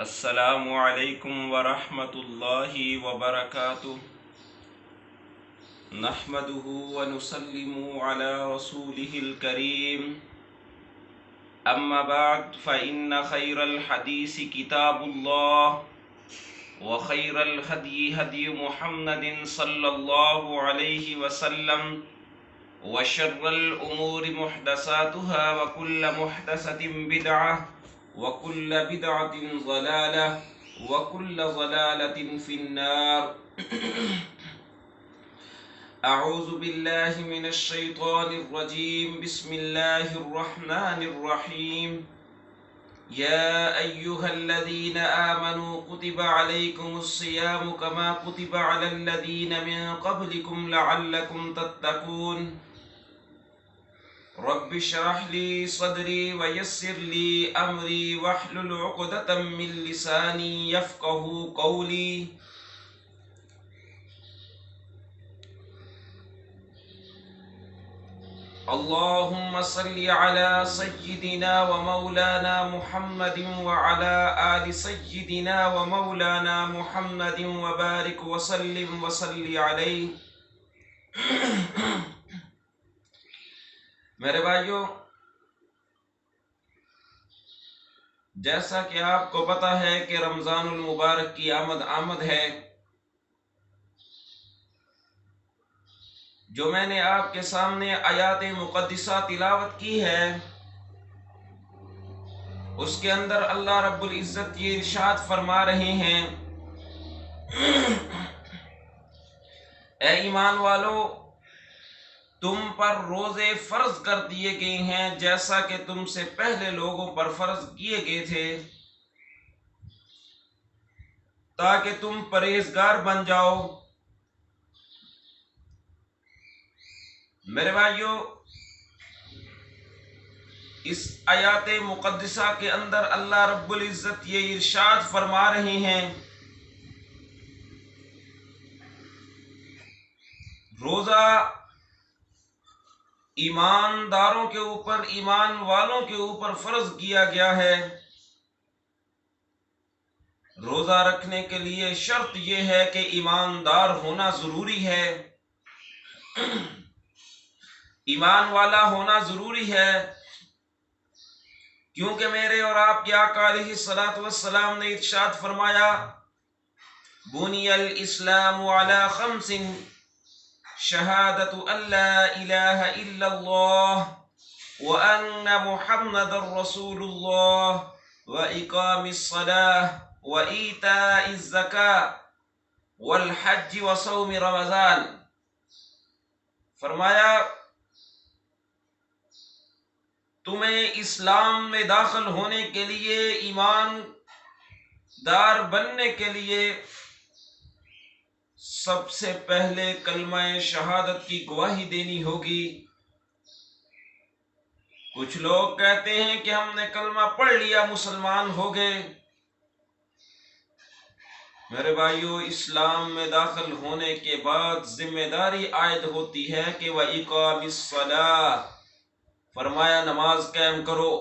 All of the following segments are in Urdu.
السلام علیکم ورحمۃ اللہ وبرکاتہ نحمده ونسلم على رسوله الكريم اما بعد فإن خير الحديث كتاب الله وخير الهدي هدي محمد صلى الله عليه وسلم وشر الأمور محدثاتها وكل محدثة بدعة وكل بدعة ضلالة وكل ضلالة في النار أعوذ بالله من الشيطان الرجيم بسم الله الرحمن الرحيم يا أيها الذين آمنوا كتب عليكم الصيام كما كتب على الذين من قبلكم لعلكم تتقون رب اشرح لي صدري ويسر لي أمري واحلل عقدة من لساني يفقهوا قولي اللهم صل على سيدنا ومولانا محمد وعلى آل سيدنا ومولانا محمد وبارك وسلم وصل عليه میرے بھائیو، جیسا کہ آپ کو پتہ ہے کہ رمضان المبارک کی آمد ہے، جو میں نے آپ کے سامنے آیات مقدسہ تلاوت کی ہے، اس کے اندر اللہ رب العزت یہ ارشاد فرما رہے ہیں، اے ایمان والو، تم پر روزے فرض کر دیے گئے ہیں جیسا کہ تم سے پہلے لوگوں پر فرض کیے گئے تھے، تاکہ تم پرہیزگار بن جاؤ۔ میرے بھائیو، اس آیات مقدسہ کے اندر اللہ رب العزت یہ ارشاد فرما رہے ہیں، روزہ ایمانداروں کے اوپر، ایمان والوں کے اوپر فرض کیا گیا ہے۔ روزہ رکھنے کے لیے شرط یہ ہے کہ ایماندار ہونا ضروری ہے، ایمان والا ہونا ضروری ہے، کیونکہ میرے اور آپ کے آقا علیہ الصلوۃ والسلام نے ارشاد فرمایا، بنی الاسلام علی خمس، شہادت ان لا الہ الا اللہ وان محمد رسول اللہ واقام الصلاۃ وایتاء الزکاۃ والحج وصوم رمضان۔ فرمایا، تمہیں اسلام میں داخل ہونے کے لیے، ایمان دار بننے کے لیے سب سے پہلے کلمہ شہادت کی گواہی دینی ہوگی۔ کچھ لوگ کہتے ہیں کہ ہم نے کلمہ پڑھ لیا، مسلمان ہو گئے۔ میرے بھائیو، اسلام میں داخل ہونے کے بعد ذمہ داری عائد ہوتی ہے کہ وَإِقَامِ الصَّلَاةِ، فرمایا نماز قائم کرو،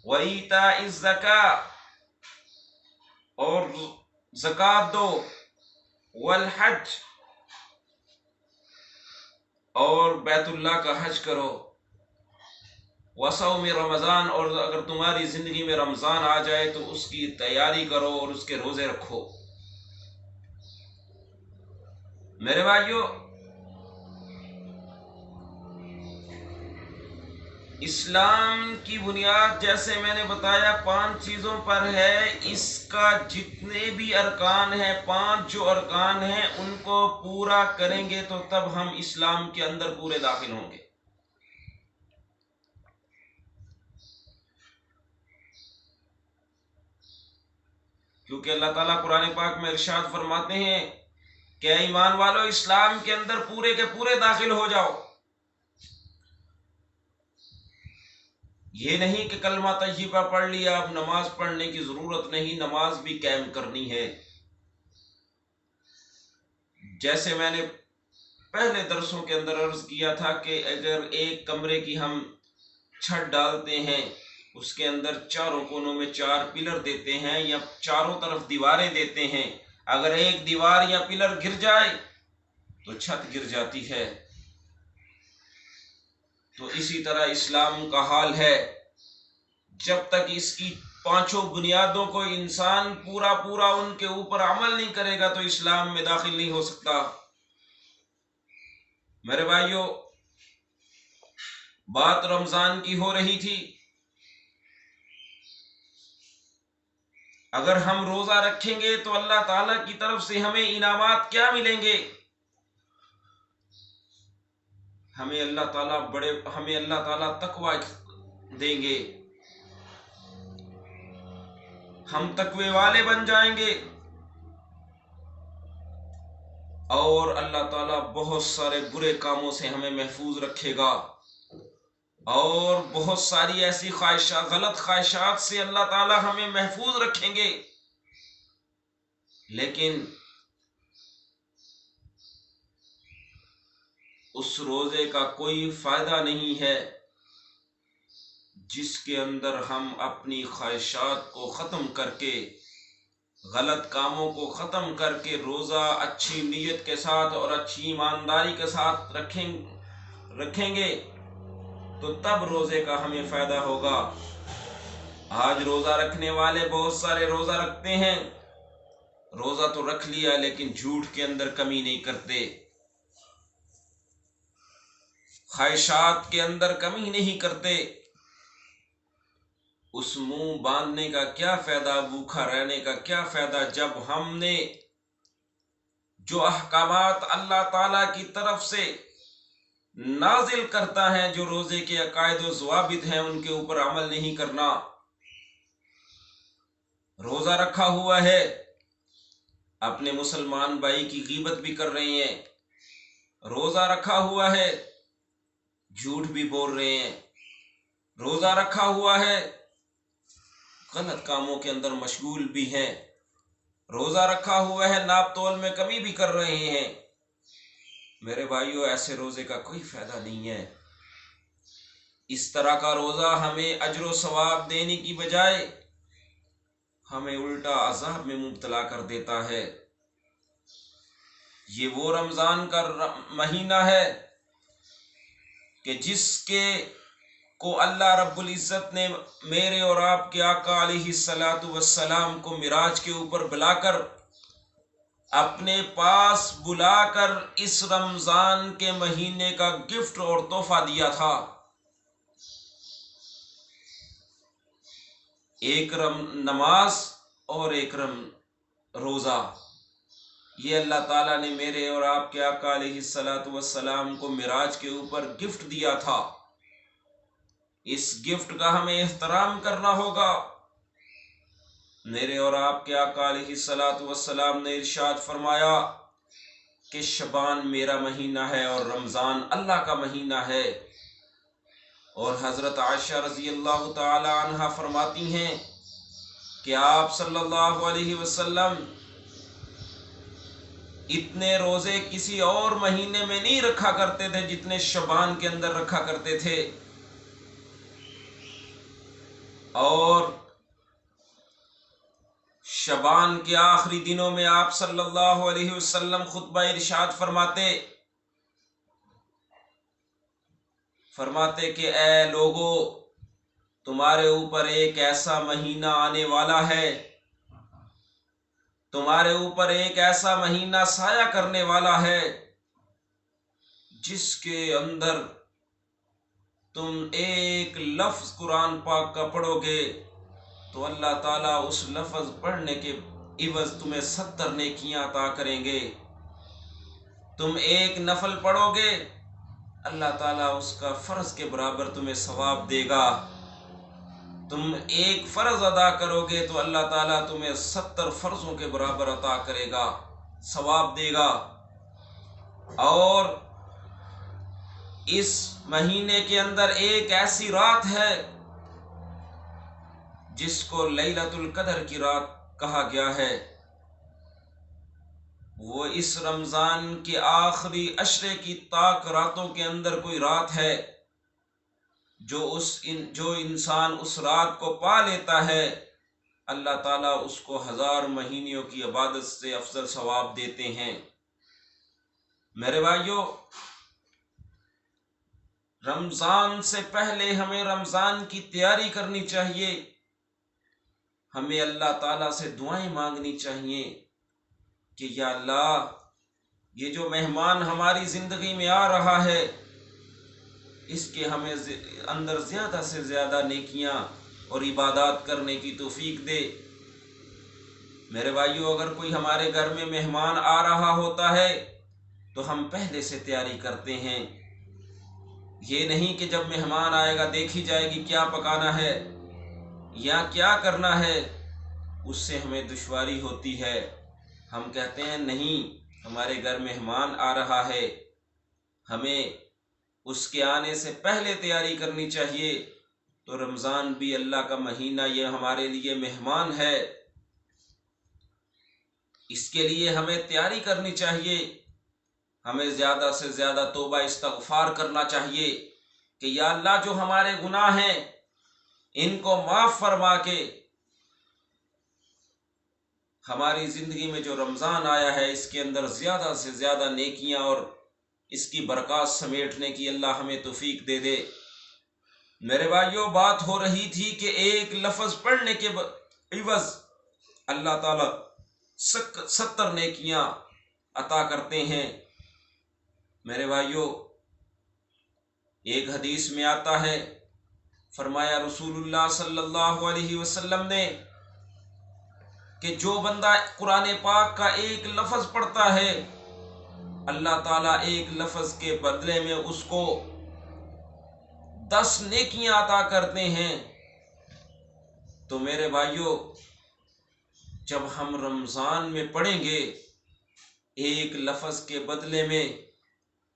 وَإِيتَاءِ الزَّكَاةِ، اور زکوٰۃ دو، والحج، اور بیت اللہ کا حج کرو، وصوم رمضان، اور اگر تمہاری زندگی میں رمضان آ جائے تو اس کی تیاری کرو اور اس کے روزے رکھو۔ میرے بھائیو، اسلام کی بنیاد جیسے میں نے بتایا 5 چیزوں پر ہے۔ اس کا جتنے بھی ارکان ہیں، 5 جو ارکان ہیں، ان کو پورا کریں گے تو تب ہم اسلام کے اندر پورے داخل ہوں گے۔ کیونکہ اللہ تعالیٰ قرآن پاک میں ارشاد فرماتے ہیں کہ اے ایمان والو، اسلام کے اندر پورے کے پورے داخل ہو جاؤ۔ یہ نہیں کہ کلمہ طیبہ پڑھ لیا، اب نماز پڑھنے کی ضرورت نہیں، نماز بھی قائم کرنی ہے۔ جیسے میں نے پہلے درسوں کے اندر عرض کیا تھا کہ اگر ایک کمرے کی ہم چھت ڈالتے ہیں اس کے اندر چاروں کونوں میں 4 پلر دیتے ہیں یا چاروں طرف دیواریں دیتے ہیں. اگر ایک دیوار یا پلر گر جائے تو چھت گر جاتی ہے. تو اسی طرح اسلام کا حال ہے. جب تک اس کی 5 بنیادوں کو انسان پورا ان کے اوپر عمل نہیں کرے گا تو اسلام میں داخل نہیں ہو سکتا. میرے بھائیوں، بات رمضان کی ہو رہی تھی. اگر ہم روزہ رکھیں گے تو اللہ تعالی کی طرف سے ہمیں انعامات کیا ملیں گے؟ ہمیں اللہ تعالیٰ تقوی دیں گے. ہم تقوی والے بن جائیں گے اور اللہ تعالیٰ بہت سارے برے کاموں سے ہمیں محفوظ رکھے گا اور بہت ساری ایسی غلط خواہشات سے اللہ تعالیٰ ہمیں محفوظ رکھیں گے. لیکن اس روزے کا کوئی فائدہ نہیں ہے جس کے اندر ہم اپنی خواہشات کو ختم کر کے، غلط کاموں کو ختم کر کے روزہ اچھی نیت کے ساتھ اور اچھی ایمانداری کے ساتھ رکھیں گے تو تب روزے کا ہمیں فائدہ ہوگا. آج روزہ رکھنے والے بہت سارے روزہ رکھتے ہیں، روزہ تو رکھ لیا لیکن جھوٹ کے اندر کمی نہیں کرتے، خواہشات کے اندر کمی نہیں کرتے. اس منہ باندھنے کا کیا فائدہ، بھوکا رہنے کا کیا فائدہ، جب ہم نے جو احکامات اللہ تعالی کی طرف سے نازل کرتا ہے، جو روزے کے عقائد و ضوابط ہیں، ان کے اوپر عمل نہیں کرنا. روزہ رکھا ہوا ہے، اپنے مسلمان بھائی کی غیبت بھی کر رہے ہیں. روزہ رکھا ہوا ہے، جھوٹ بھی بول رہے ہیں. روزہ رکھا ہوا ہے، غلط کاموں کے اندر مشغول بھی ہیں. روزہ رکھا ہوا ہے، ناپ تول میں کمی بھی کر رہے ہیں. میرے بھائیوں، ایسے روزے کا کوئی فائدہ نہیں ہے. اس طرح کا روزہ ہمیں اجر و ثواب دینے کی بجائے ہمیں الٹا عذاب میں مبتلا کر دیتا ہے. یہ وہ رمضان کا مہینہ ہے کہ جس کو اللہ رب العزت نے میرے اور آپ کے آقا علیہ الصلاۃ والسلام کو معراج کے اوپر بلا کر، اپنے پاس بلا کر اس رمضان کے مہینے کا گفٹ اور تحفہ دیا تھا. ایک نماز اور ایک روزہ. یہ اللہ تعالیٰ نے میرے اور آپ کے آقا علیہ الصلاۃ والسلام کو معراج کے اوپر گفٹ دیا تھا. اس گفٹ کا ہمیں احترام کرنا ہوگا. میرے اور آپ کے آقا علیہ الصلاۃ والسلام نے ارشاد فرمایا کہ شعبان میرا مہینہ ہے اور رمضان اللہ کا مہینہ ہے. اور حضرت عائشہ رضی اللہ تعالی عنہا فرماتی ہیں کہ آپ صلی اللہ علیہ وسلم اتنے روزے کسی اور مہینے میں نہیں رکھا کرتے تھے جتنے شعبان کے اندر رکھا کرتے تھے. اور شعبان کے آخری دنوں میں آپ صلی اللہ علیہ وسلم خطبہ ارشاد فرماتے کہ اے لوگو، تمہارے اوپر ایک ایسا مہینہ آنے والا ہے، تمہارے اوپر ایک ایسا مہینہ سایہ کرنے والا ہے جس کے اندر تم ایک لفظ قرآن پاک کا پڑھو گے تو اللہ تعالیٰ اس لفظ پڑھنے کے عوض تمہیں 70 نیکیاں عطا کریں گے. تم ایک نفل پڑھو گے، اللہ تعالیٰ اس کا فرض کے برابر تمہیں ثواب دے گا. تم ایک فرض ادا کرو گے تو اللہ تعالیٰ تمہیں 70 فرضوں کے برابر عطا کرے گا، ثواب دے گا. اور اس مہینے کے اندر ایک ایسی رات ہے جس کو لیلۃ القدر کی رات کہا گیا ہے. وہ اس رمضان کے آخری عشرے کی طاق راتوں کے اندر کوئی رات ہے جو انسان اس رات کو پا لیتا ہے، اللہ تعالیٰ اس کو 1000 مہینوں کی عبادت سے افضل ثواب دیتے ہیں۔ میرے بھائیو، رمضان سے پہلے ہمیں رمضان کی تیاری کرنی چاہیے، ہمیں اللہ تعالیٰ سے دعائیں مانگنی چاہیے کہ یا اللہ، یہ جو مہمان ہماری زندگی میں آ رہا ہے، اس کے ہمیں اندر زیادہ سے زیادہ نیکیاں اور عبادات کرنے کی توفیق دے۔ میرے بھائیو، اگر کوئی ہمارے گھر میں مہمان آ رہا ہوتا ہے تو ہم پہلے سے تیاری کرتے ہیں۔ یہ نہیں کہ جب مہمان آئے گا دیکھی جائے گی کیا پکانا ہے یا کیا کرنا ہے، اس سے ہمیں دشواری ہوتی ہے۔ ہم کہتے ہیں نہیں، ہمارے گھر مہمان آ رہا ہے، ہمیں اس کے آنے سے پہلے تیاری کرنی چاہیے۔ تو رمضان بھی اللہ کا مہینہ، یہ ہمارے لیے مہمان ہے، اس کے لیے ہمیں تیاری کرنی چاہیے۔ ہمیں زیادہ سے زیادہ توبہ استغفار کرنا چاہیے کہ یا اللہ، جو ہمارے گناہ ہیں ان کو معاف فرما کے ہماری زندگی میں جو رمضان آیا ہے اس کے اندر زیادہ سے زیادہ نیکیاں اور اس کی برکات سمیٹنے کی اللہ ہمیں توفیق دے دے۔ میرے بھائیوں، بات ہو رہی تھی کہ ایک لفظ پڑھنے کے عوض اللہ تعالیٰ 70 نیکیاں عطا کرتے ہیں۔ میرے بھائیوں، ایک حدیث میں آتا ہے، فرمایا رسول اللہ صلی اللہ علیہ وسلم نے کہ جو بندہ قرآن پاک کا ایک لفظ پڑھتا ہے، اللہ تعالیٰ ایک لفظ کے بدلے میں اس کو 10 نیکیاں عطا کرتے ہیں۔ تو میرے بھائیوں، جب ہم رمضان میں پڑھیں گے ایک لفظ کے بدلے میں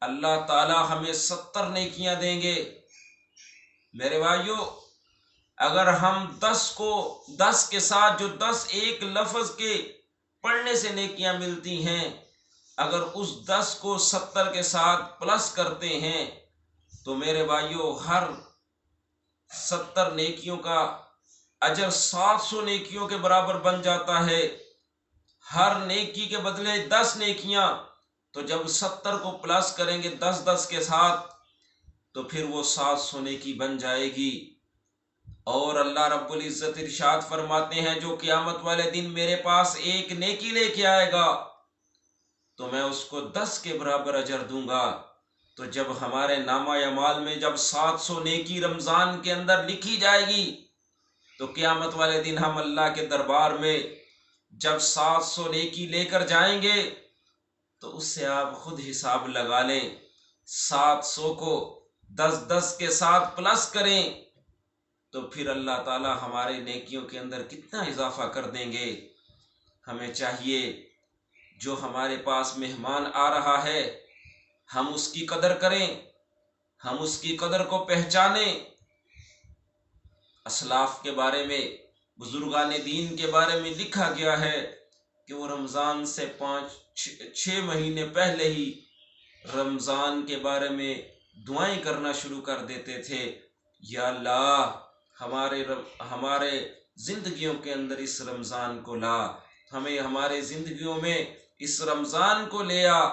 اللہ تعالیٰ ہمیں 70 نیکیاں دیں گے۔ میرے بھائیوں، اگر ہم 10 کے ساتھ جو 10 ایک لفظ کے پڑھنے سے نیکیاں ملتی ہیں، اگر اس 10 کو 70 کے ساتھ پلس کرتے ہیں تو میرے بھائیوں، ہر 70 نیکیوں کا اجر 700 نیکیوں کے برابر بن جاتا ہے۔ ہر نیکی کے بدلے 10 نیکیاں، تو جب 70 کو پلس کریں گے 10 کے ساتھ تو پھر وہ 700 نیکی بن جائے گی۔ اور اللہ رب العزت ارشاد فرماتے ہیں، جو قیامت والے دن میرے پاس ایک نیکی لے کے آئے گا تو میں اس کو 10 کے برابر اجر دوں گا۔ تو جب ہمارے نامہ اعمال میں جب 700 نیکی رمضان کے اندر لکھی جائے گی تو قیامت والے دن ہم اللہ کے دربار میں جب 700 نیکی لے کر جائیں گے تو اس سے آپ خود حساب لگا لیں، 700 کو 10 کے ساتھ پلس کریں تو پھر اللہ تعالیٰ ہمارے نیکیوں کے اندر کتنا اضافہ کر دیں گے۔ ہمیں چاہیے جو ہمارے پاس مہمان آ رہا ہے ہم اس کی قدر کریں، ہم اس کی قدر کو پہچانیں۔ اسلاف کے بارے میں، بزرگان دین کے بارے میں لکھا گیا ہے کہ وہ رمضان سے 5-6 مہینے پہلے ہی رمضان کے بارے میں دعائیں کرنا شروع کر دیتے تھے، یا اللہ، ہمارے زندگیوں کے اندر اس رمضان کو لا، ہمیں ہمارے زندگیوں میں اس رمضان کو لے آ۔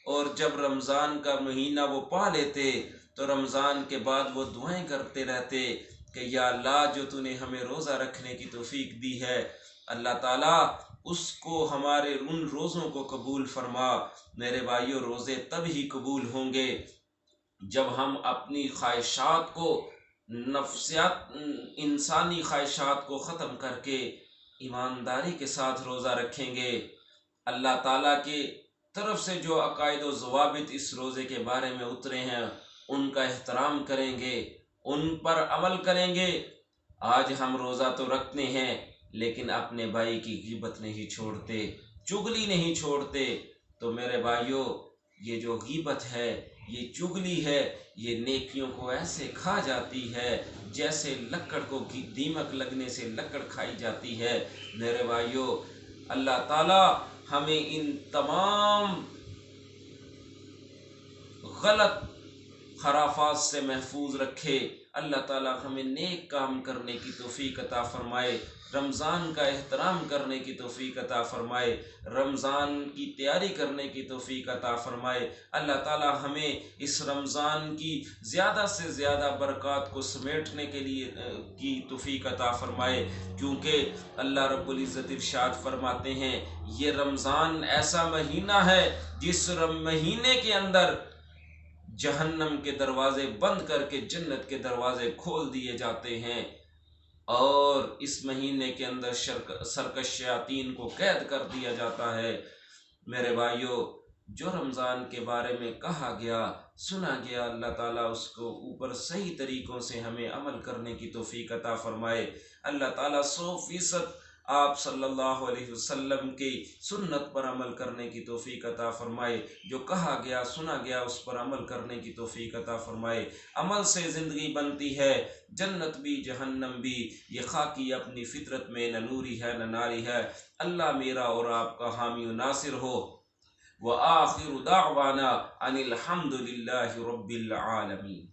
اور جب رمضان کا مہینہ وہ پا لیتے تو رمضان کے بعد وہ دعائیں کرتے رہتے کہ یا اللہ، جو تو نے ہمیں روزہ رکھنے کی توفیق دی ہے، اللہ تعالیٰ اس کو ہمارے ان روزوں کو قبول فرما۔ میرے بھائیوں، روزے تب ہی قبول ہوں گے جب ہم اپنی خواہشات کو، نفسیات، انسانی خواہشات کو ختم کر کے ایمانداری کے ساتھ روزہ رکھیں گے۔ اللہ تعالیٰ کی طرف سے جو عقائد و ضوابط اس روزے کے بارے میں اترے ہیں ان کا احترام کریں گے، ان پر عمل کریں گے۔ آج ہم روزہ تو رکھتے ہیں لیکن اپنے بھائی کی غیبت نہیں چھوڑتے، چغلی نہیں چھوڑتے۔ تو میرے بھائیوں، یہ جو غیبت ہے، یہ چغلی ہے، یہ نیکیوں کو ایسے کھا جاتی ہے جیسے لکڑ کو دیمک لگنے سے لکڑ کھائی جاتی ہے۔ میرے بھائیوں، اللہ تعالیٰ ہمیں ان تمام غلط خرافات سے محفوظ رکھے۔ اللہ تعالی ہمیں نیک کام کرنے کی توفیق عطا فرمائے، رمضان کا احترام کرنے کی توفیق عطا فرمائے، رمضان کی تیاری کرنے کی توفیق عطا فرمائے۔ اللہ تعالی ہمیں اس رمضان کی زیادہ سے زیادہ برکات کو سمیٹنے کے لیے کی توفیق عطا فرمائے، کیونکہ اللہ رب العزت ارشاد فرماتے ہیں یہ رمضان ایسا مہینہ ہے جس مہینے کے اندر جہنم کے دروازے بند کر کے جنت کے دروازے کھول دیے جاتے ہیں، اور اس مہینے کے اندر سرکش شیاطین کو قید کر دیا جاتا ہے۔ میرے بھائیوں، جو رمضان کے بارے میں کہا گیا، سنا گیا، اللہ تعالیٰ اس کو اوپر صحیح طریقوں سے ہمیں عمل کرنے کی توفیق عطا فرمائے۔ اللہ تعالیٰ 100% آپ صلی اللہ علیہ وسلم کی سنت پر عمل کرنے کی توفیق عطا فرمائے، جو کہا گیا سنا گیا اس پر عمل کرنے کی توفیق عطا فرمائے۔ عمل سے زندگی بنتی ہے، جنت بھی جہنم بھی، یہ خاکی اپنی فطرت میں نہ نوری ہے نہ ناری ہے۔ اللہ میرا اور آپ کا حامی و ناصر ہو۔ وآخر دعوانا ان الحمد للہ رب العالمین۔